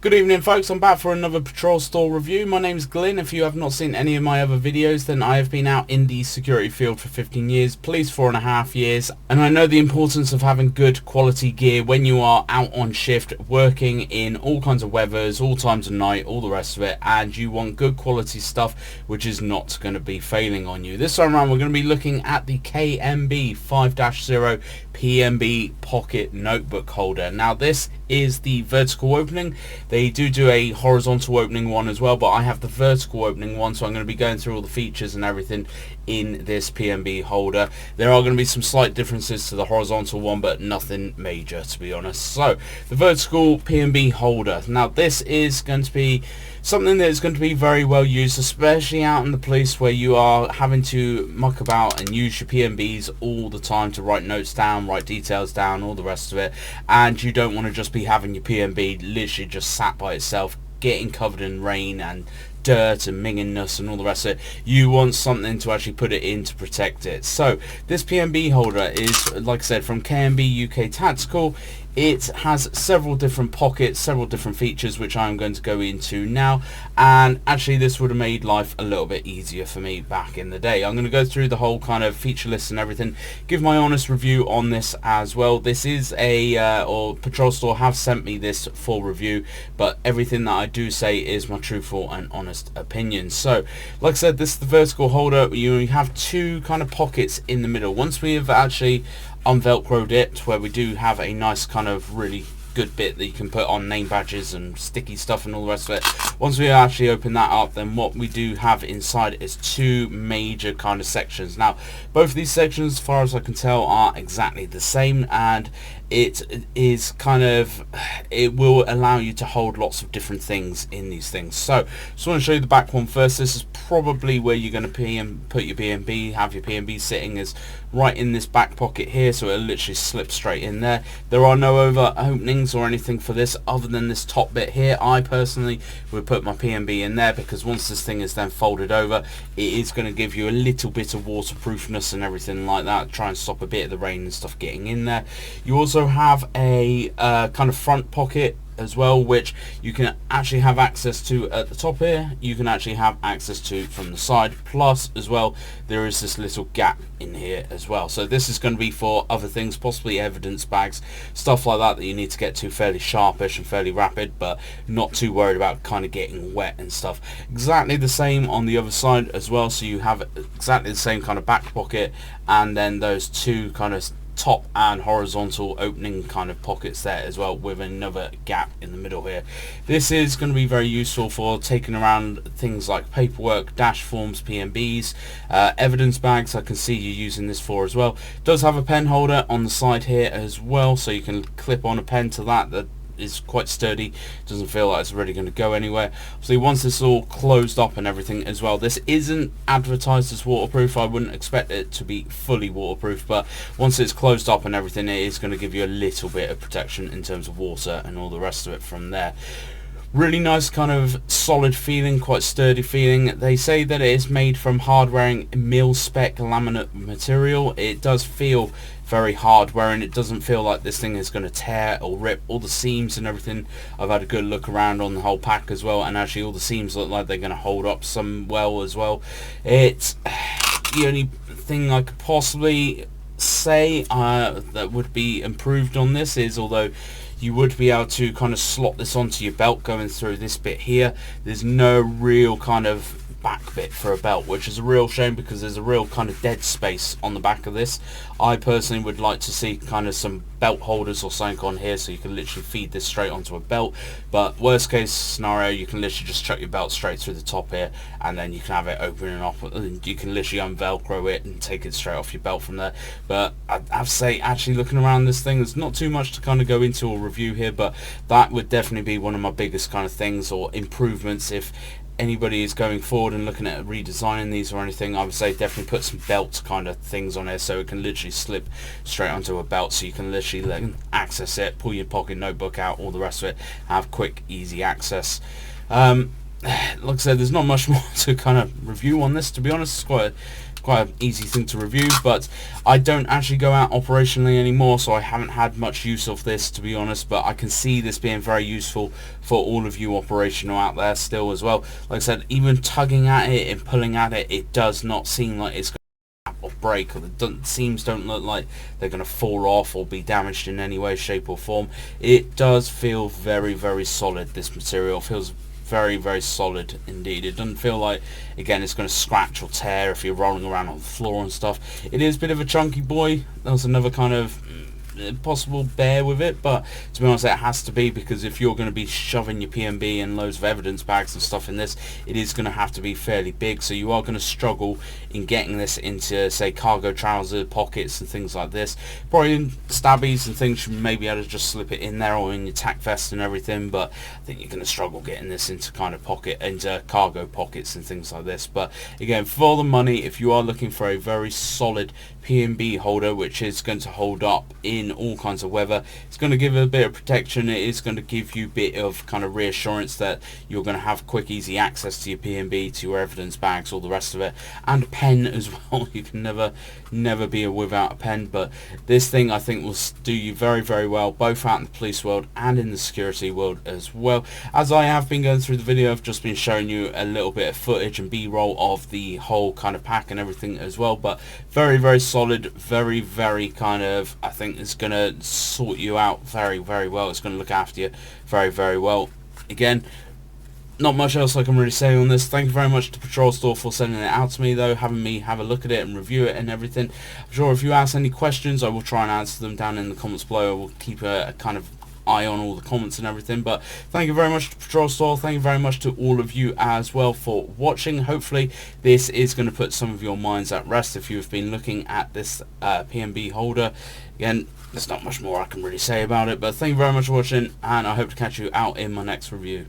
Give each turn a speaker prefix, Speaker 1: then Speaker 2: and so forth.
Speaker 1: Good evening folks, I'm back for another PatrolStore review. My name's Glyn. If you have not seen any of my other videos, then I have been out in the security field for 15 years, police 4.5 years, and I know the importance of having good quality gear when you are out on shift, working in all kinds of weathers, all times of night, all the rest of it, and you want good quality stuff which is not going to be failing on you. This time around we're going to be looking at the KMB 5-0 PNB pocket notebook holder. Now this is the vertical opening. They do a horizontal opening one as well, but I have the vertical opening one, so I'm going to be going through all the features and everything in this PNB holder. There are going to be some slight differences to the horizontal one, but nothing major, to be honest. So the vertical PNB holder. Now this is going to be something that is going to be very well used, especially out in the police where you are having to muck about and use your PNBs all the time to write notes down, write details down, all the rest of it, and you don't want to just be having your PNB literally just sat by itself getting covered in rain and dirt and mingingness and all the rest of it. You want something to actually put it in to protect it. So this PNB holder is, like I said, from KMB UK TACTICAL. It has several different pockets, several different features which I'm going to go into now, and actually this would have made life a little bit easier for me back in the day. I'm going to go through the whole kind of feature list and everything, give my honest review on this as well. This is or PatrolStore have sent me this for review, but everything that I do say is my truthful and honest opinion. So like I said, this is the vertical holder. You have two kind of pockets in the middle. Once we have actually unvelcroed it, where we do have a nice kind of really good bit that you can put on name badges and sticky stuff and all the rest of it, once we actually open that up, then what we do have inside is two major kind of sections. Now both of these sections, as far as I can tell, are exactly the same, and it is kind of, it will allow you to hold lots of different things in these things. So just want to show you the back one first. This is probably where you're going to put your PNB, have your PNB sitting is right in this back pocket here, so it'll literally slip straight in there. There are no over openings or anything for this other than this top bit here. I personally would put my PNB in there because once this thing is then folded over, it is going to give you a little bit of waterproofness and everything like that, try and stop a bit of the rain and stuff getting in there. You also have a kind of front pocket as well, which you can actually have access to at the top here. You can actually have access to from the side, plus as well there is this little gap in here as well. So this is going to be for other things, possibly evidence bags, stuff like that you need to get to fairly sharpish and fairly rapid, but not too worried about kind of getting wet and stuff. Exactly the same on the other side as well, so you have exactly the same kind of back pocket, and then those two kind of top and horizontal opening kind of pockets there as well, with another gap in the middle here. This is going to be very useful for taking around things like paperwork, dash forms, PNBs, evidence bags. I can see you using this for as well. It does have a pen holder on the side here as well, so you can clip on a pen to that is quite sturdy, doesn't feel like it's really going to go anywhere. So once this is all closed up and everything as well, this isn't advertised as waterproof. I wouldn't expect it to be fully waterproof, but once it's closed up and everything, it is going to give you a little bit of protection in terms of water and all the rest of it from there. Really nice kind of solid feeling, quite sturdy feeling. They say that it is made from hard-wearing mil-spec laminate material. It does feel very hard wearing. It doesn't feel like this thing is going to tear or rip. All the seams and everything, I've had a good look around on the whole pack as well, and actually all the seams look like they're going to hold up some well as well. It's the only thing I could possibly say that would be improved on this is, although you would be able to kind of slot this onto your belt going through this bit here, there's no real kind of back bit for a belt, which is a real shame because there's a real kind of dead space on the back of this. I personally would like to see kind of some belt holders or something on here so you can literally feed this straight onto a belt, but worst case scenario, you can literally just chuck your belt straight through the top here, and then you can have it opening up, and you can literally unvelcro it and take it straight off your belt from there. But I'd have to say, actually looking around this thing, there's not too much to kind of go into or review here, but that would definitely be one of my biggest kind of things or improvements. If anybody is going forward and looking at redesigning these or anything, I would say definitely put some belt kind of things on there so it can literally slip straight onto a belt, so you can literally access it, pull your pocket notebook out, all the rest of it, have quick easy access. Like I said, there's not much more to kind of review on this, to be honest. It's quite quite an easy thing to review, but I don't actually go out operationally anymore, so I haven't had much use of this, to be honest, but I can see this being very useful for all of you operational out there still as well. Like I said, even tugging at it and pulling at it, it does not seem like it's or break, or the seams don't look like they're going to fall off or be damaged in any way, shape or form. It does feel very, very solid. This material feels very, very solid indeed. It doesn't feel like, again, it's going to scratch or tear if you're rolling around on the floor and stuff. It is a bit of a chunky boy. There's another kind of possible bear with it, but to be honest, it has to be, because if you're going to be shoving your PNB and loads of evidence bags and stuff in this, it is going to have to be fairly big, so you are going to struggle in getting this into, say, cargo trouser pockets and things like this. Probably in stabbies and things, you may be able to just slip it in there, or in your tack vest and everything, but I think you're going to struggle getting this into kind of into cargo pockets and things like this. But again, for the money, if you are looking for a very solid PNB holder which is going to hold up in all kinds of weather, it's going to give it a bit of protection, it is going to give you a bit of kind of reassurance that you're going to have quick, easy access to your PNB, to your evidence bags, all the rest of it, and a pen as well. You can never be without a pen, but this thing I think will do you very, very well, both out in the police world and in the security world as well. As I have been going through the video, I've just been showing you a little bit of footage and b-roll of the whole kind of pack and everything as well, but very, very solid, very, very kind of, I think it's going to sort you out very, very well. It's going to look after you very, very well. Again, not much else I can really say on this. Thank you very much to PatrolStore for sending it out to me, though, having me have a look at it and review it and everything. I'm sure if you ask any questions, I will try and answer them down in the comments below. I will keep a kind of eye on all the comments and everything. But thank you very much to PatrolStore. Thank you very much to all of you as well for watching. Hopefully this is going to put some of your minds at rest if you've been looking at this PNB holder. Again, there's not much more I can really say about it, but thank you very much for watching, and I hope to catch you out in my next review.